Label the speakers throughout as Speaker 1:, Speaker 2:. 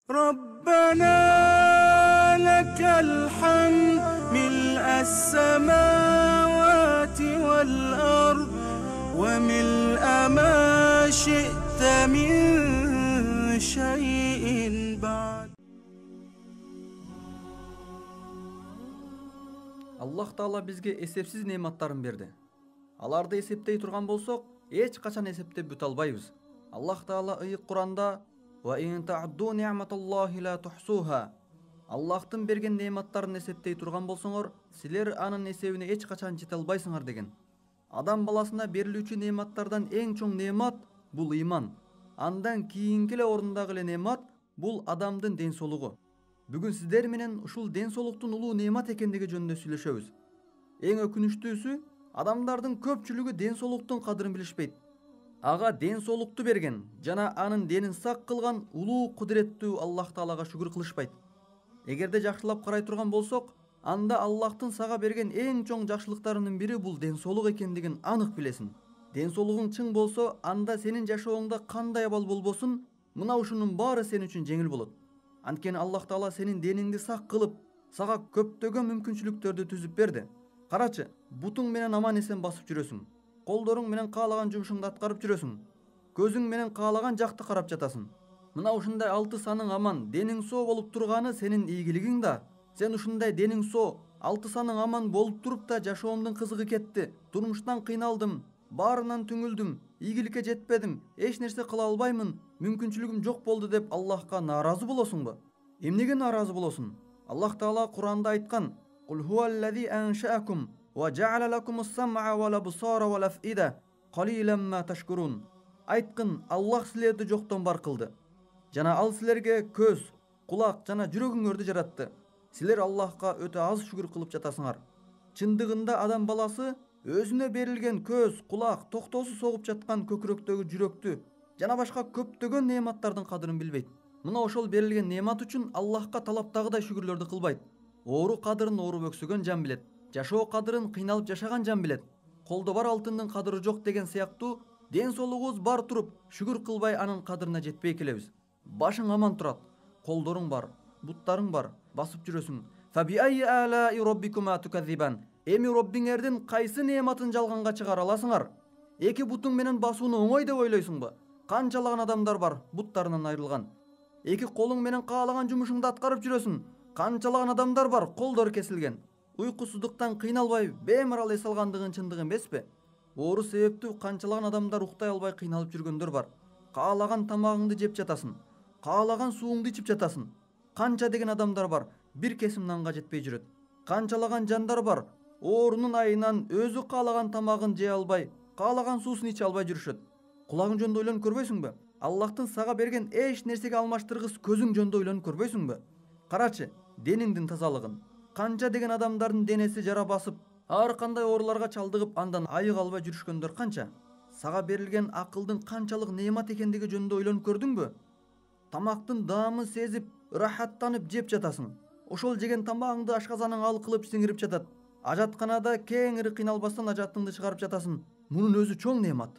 Speaker 1: ربنا لك الحمد ملء السماوات والأرض وملء ما شئت من شيء بعد.
Speaker 2: Аллах Таала бизге эсепсиз неаматтарын берди. Аларды эсептей турган болсок, эч качан эсептеп бүтө албайбыз. Аллах Таала ыйык Куранда «Ва ин та'удду ни'маталлахи ла тухсуха». Аллахтын берген неаматтарын эсептей турган болсоңор, силер анын эсебине эч качан жете албайсыңар деген. Адам баласына берилүүчү неаматтардан эң чоң неамат бул ыйман. Андан кийинки эле орундагы эле неамат бул адамдын ден соолугу. Бүгүн сиздер менен ушул ден соолуктун улуу неамат экендиги жөнүндө сүйлөшөбүз. Эң өкүнүчтүүсү, адамдардын көпчүлүгү ден соолуктун кадырын билишпейт. Ага ден соолукту берген жана анын денин сак кылган улуу кудуреттүү Аллах Таалага шүгүр кылышпайт. Эгерде жакшылап карай турган болсок, анда Аллахтын сага берген эң чоң жакшылыктарынын бири бул ден соолук экендигин анык билесиң. Ден соолугуң чың болсо, анда сенин жашооңда кандай абал болбосун, мына ушунун баары сен үчүн жеңил болот. Анткени Аллах Таала сенин дениңди сак кылып, сага көптөгөн мүмкүнчүлүктөрдү түзүп берди. Карачы, бутуң менен аман эсен басып жүрөсүң. Колдоруң менен каалаган жумушуңду аткарып жүрөсүң. Көзүң менен каалаган жакты карап жатасың. Мына ушундай 6 саның аман, дениң соо болуп турганы сенин ийгилигиң да. Сен ушундай дениң соо, 6 саның аман болуп туруп да жашоомдун кызыгы кетти, турмуштан кыйналдым, баарынан түңүлдүм, ийгиликке жетпедим, эч нерсе кыла албаймын, мүмкүнчүлүгүм жок болду деп Аллахка нааразы болосуңбу? Эмнеге нааразы болосуң? Аллах Таала Куранда айткан: «Кул хуаллази аншаакум ва жа'ала лакумус сам'a вал абсара вал афида, қалилам ма ташкурун». Айткын, Аллах силерди жоктон бар кылды. Жана ал силерге көз, кулак жана жүрөгүңөрдү жаратты. Силер Аллахка өтө аз шүгүр кылып жатасыңар. Чындыгында адам баласы өзүнө берилген көз, кулак, токтоосуз согуп жаткан көкүрөктөгү жүрөктү жана башка көптөгөн неаматтардын кадырын билбейт. Мына ошол берилген неамат үчүн Аллахка талаптагыдай шүгүрлөрдү кылбайт. Оору кадырын ооруп өксөгөн жан билет. Жашоо кадырын кыйналып жашаган жан билет. Колдо бар алтындын кадыры жок деген сыяктуу, ден соолугубуз бар туруп шүгүр кылбай анын кадырына жетпей келебиз. Башың аман турат, колдоруң бар, буттарың бар, басып жүрөсүң. Фаби-айи алаи роббикума туказзибан. Эми Роббиңердин кайсы неаматын жалганга чыгара аласыңар? Эки бутуң менен басууну оңой деп ойлойсуңбу? Канчалаган адамдар бар буттарынан айрылган. Эки колуң менен каалаган жумушуңду аткарып жүрөсүң. Канчалаган адамдар бар колдору кесилген. Уйкусуздуктан кыйналбай бемарал эс алгандыгын чындык эмеспи? Оору себептүү канчалаган адамдар уктай албай кыйналып жүргөндөр бар. Каалаган тамагыңды жеп жатасың. Каалаган сууңду ичип жатасың. Канча деген адамдар бар, бир кесим нанга жетпей жүрөт. Канчалаган жандар бар, оорунун айынан өзү каалаган тамагын жей албай, каалаган суусун иче албай жүрүшөт. Кулагың жөнүндө ойлонуп көрбөйсүңбү? Аллахтын сага берген эч нерсеге алмаштыргыс көзүң жөнүндө ойлонуп көрбөйсүңбү? Карачы, дениңдин тазалыгын. Канча деген адамдардын денеси жара басып, ар кандай ооруларга чалдыгып, андан айыга албай жүрүшкөндөр канча? Сага берилген акылдын канчалык неамат экендиги жөнүндө ойлонуп көрдүңбү? Тамактын даамын сезип, рахаттанып жеп жатасың. Ошол жеген тамагыңды ашказаның ал кылып сиңирип жатат. Ажатканада кеңири кыйналбастан ажатыңды чыгарып жатасың. Мунун өзү чоң неамат.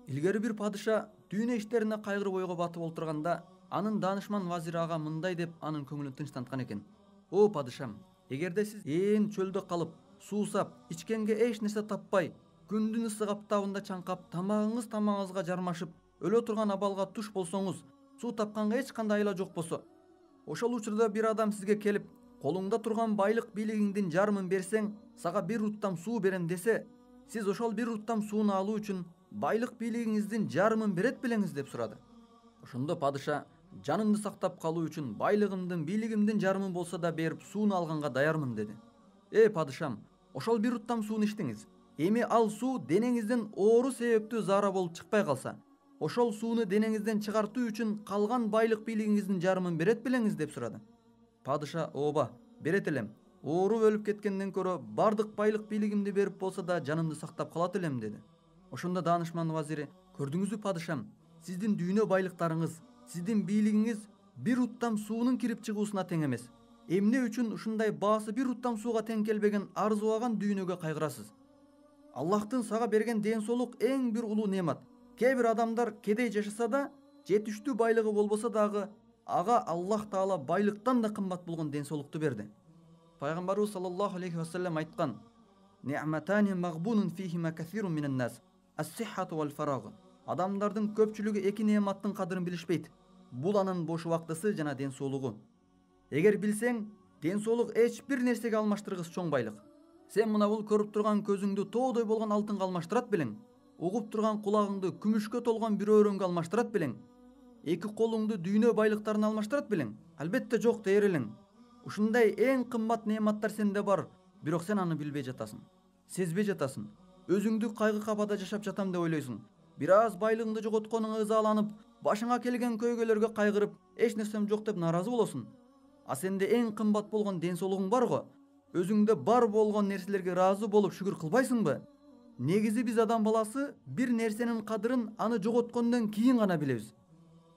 Speaker 2: Илгери бир падыша дүйнө иштерине кайгырып ойго батып олтурганда, анын даанышман вазири ага мындай деп анын көңүлүн тынчтанткан экен: «О падышам, эгерде сиз ээн чөлдө калып, суусап, ичкенге эч нерсе таппай, күндүн ысык аптабында чаңкап, тамагыңыз тамагыңызга жармашып, өлө турган абалга туш болсоңуз, суу тапканга эч кандай айла жок болсо, ошол учурда бир адам сизге келип, колуңда турган байлык бийлигиңдин жарымын берсең, сага бир уттам суу берем десе, сиз ошол бир уттам сууну алуу үчүн байлык бийлигиңиздин жарымын берет белеңиз?» деп сурады. Ошондо падыша: «Жанымды сактап калуу үчүн байлыгымдын, бийлигимдин жарымын болсо да берип сууну алганга даярмын» деди. Падышам, ошол бир уттам сууну ичтиңиз. Эми ал суу денеңизден оору себептүү заара болуп чыкпай калса, ошол сууну денеңизден чыгартуу үчүн калган байлык бийлигиңиздин жарымын берет белеңиз деп сурады. Падыша: «Ооба, берет элем. Ооруп өлүп кеткенден көрө бардык байлык бийлигимди берип болсо да жанымды сактап калат элем» деди. Ошондо даанышман вазири: «Көрдүңүзбү падышам, сиздин дүйнө байлыктарыңыз, сиздин бийлигиңиз бир уттам суунун кирип чыгуусуна тең эмес. Эмне үчүн ушундай баасы бир уттам сууга тең келбеген арзубаган дүйнөгө кайгырасыз? Аллахтын сага берген ден соолук эң бир улуу неамат. Кээ бир адамдар кедей жашаса да, жетиштүү байлыгы болбосо дагы, ага Аллах Таала байлыктан да кымбат болгон ден соолукту берди. Пайгамбарыбыз саллаллаху алейхи ва саллям айткан: "Ни'матани магбунун фихима касирун минан нас, ас-сиххату вал фараг." Адамдардын көпчүлүгү эки неаматтын кадырын билишпейт. Бул анын бош убактысы жана ден соолугу. Эгер билсең, ден соолук эч бир нерсеге алмаштыргыс чоң байлык. Сен мына бул көрүп турган көзүңдү тоодой болгон алтынга алмаштырат белең? Угуп турган кулагыңды күмүшкө толгон бир өрөнгө алмаштырат белең? Эки колуңду дүйнө байлыктарына алмаштырат белең? Албетте жок дээр элең. Ушундай эң кымбат неаматтар сенде бар, бирок сен аны билбей жатасың. Сезбей жатасың. Өзүңдү кайгы кабада жашап жатам деп ойлойсуң. Бир аз байлыгыңды жоготконуңа ызаланып, башыңа келген көйгөйлөргө кайгырып, эч нерсем жок деп наразы болосуң. А сенде эң кымбат болгон ден соолугуң бар го. Өзүңдө бар болгон нерселерге ыраазы болуп шүгүр кылбайсыңбы? Негизи биз адам баласы бир нерсенин кадырын аны жоготкондон кийин гана билебиз.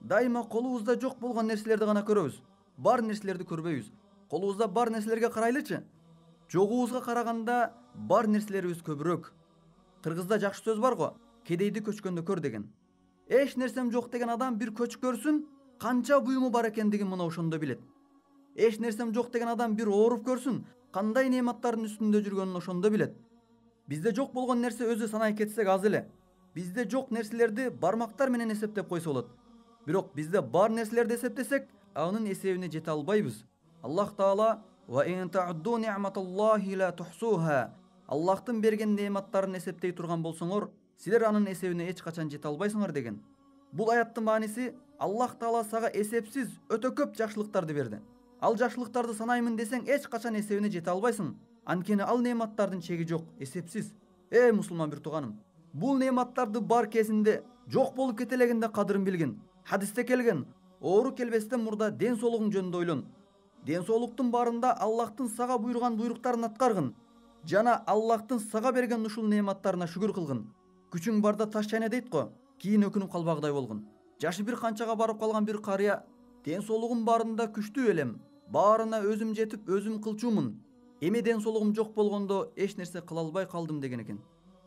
Speaker 2: Дайыма колубузда жок болгон нерселерди гана көрөбүз. Бар нерселерди көрбөйбүз. Колубузда бар нерселерге карайлычы. Жогубузга караганда бар нерселерибиз көбүрөөк. Кыргызда жакшы сөз бар го, кедейди көчкөндө көр деген. Эч нерсем жок деген адам бир көчүп көрсүн, канча буюму бар экендигин мына ошондо билет. Эч нерсем жок деген адам бир ооруп көрсүн, кандай неаматтардын үстүндө жүргөнүн ошондо билет. Бизде жок болгон нерсе өзү санай кетсек аз эле. Бизде жок нерселерди бармактар менен эсептеп койсо болот. Бирок бизде бар нерселерди эсептесек, анын эсебине жете албайбыз. Аллах Таала ва ин та'удду ни'маталлахи ла тухсуха. Аллахтын берген неаматтарын эсептей турган болсоңор, силер анын эсебине эч качан жете албайсыңар деген. Бул аяттын мааниси Аллах Таала сага эсепсиз өтө көп жакшылыктарды берди. Ал жакшылыктарды санаймын десең эч качан эсебине жете албайсың. Анткени ал неаматтардын чеги жок, эсепсиз. Мусулман бир тууганым, бул неаматтарды бар кезинде жок болуп кетелегенде кадырын билгин. Хадисте келген: оору келбестен мурда ден соолугуң жөнүндө ойлон. Ден соолуктун барында Аллахтын сага буйруган буйруктарын аткаргын жана Аллахтын сага берген ушул неаматтарына шүгүр кылгын. Күчүң барда таш чайна дейт го, кийин өкүнүп калбагыдай болгун. Жашы бир канчага барып калган бир карыя: ден соолугум барында күчтүү элем, баарына өзүм жетип өзүм кылчумун. Эми ден соолугум жок болгондо эч нерсе кыла албай калдым деген экен.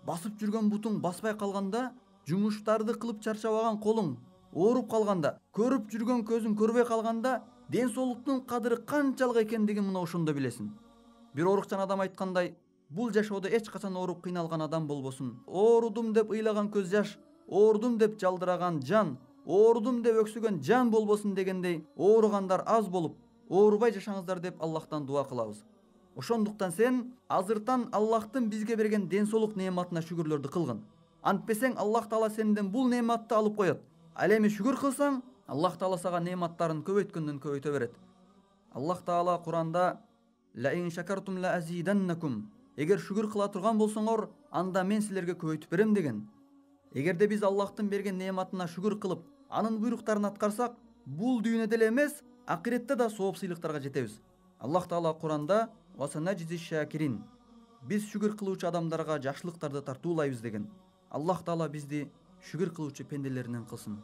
Speaker 2: Басып жүргөн бутуң баспай калганда, жумуштарды кылып чарчабаган колуң ооруп калганда, көрүп жүргөн көзүң көрбөй калганда, ден соолуктун кадыры канчалык экендигин мына ошондо билесиң. Бир оорукчан адам айткандай: бул жашоодо эч качан ооруп кыйналган адам болбосун. Оорудум деп ыйлаган көз жаш, оорудум деп жалдыраган жан, оорудум деп өксүгөн жан болбосун дегендей, ооругандар аз болуп, оорубай жашаңыздар деп Аллахтан дуа кылабыз. Ошондуктан сен азыртан Аллахтын бизге берген ден соолук неаматына шүгүрлөрдү кылгын. Антпесең Аллах Таала сенден бул неаматты алып коет. Ал эми шүгүр кылсаң, Аллах Таала сага неаматтарын көбөйткөндөн көбөйтө берет. Аллах Таала Куранда: "Ла ин шакартум ла азиданнакум." Эгер шүгүр кыла турган болсоңор, анда мен силерге көбөйтүп берем деген. Эгерде биз Аллахтын берген неаматына шүгүр кылып, анын буйруктарын аткарсак, бул дүйнөдө эле эмес, акыретте да сооп сыйлыктарга жетебиз. Аллах Таала Куранда: "Васанаджизи шакирин." Биз шүгүр кылуучу адамдарга жакшылыктарды тартуулайбыз деген. Аллах Таала бизди шүгүр кылуучу пенделеринен кылсын.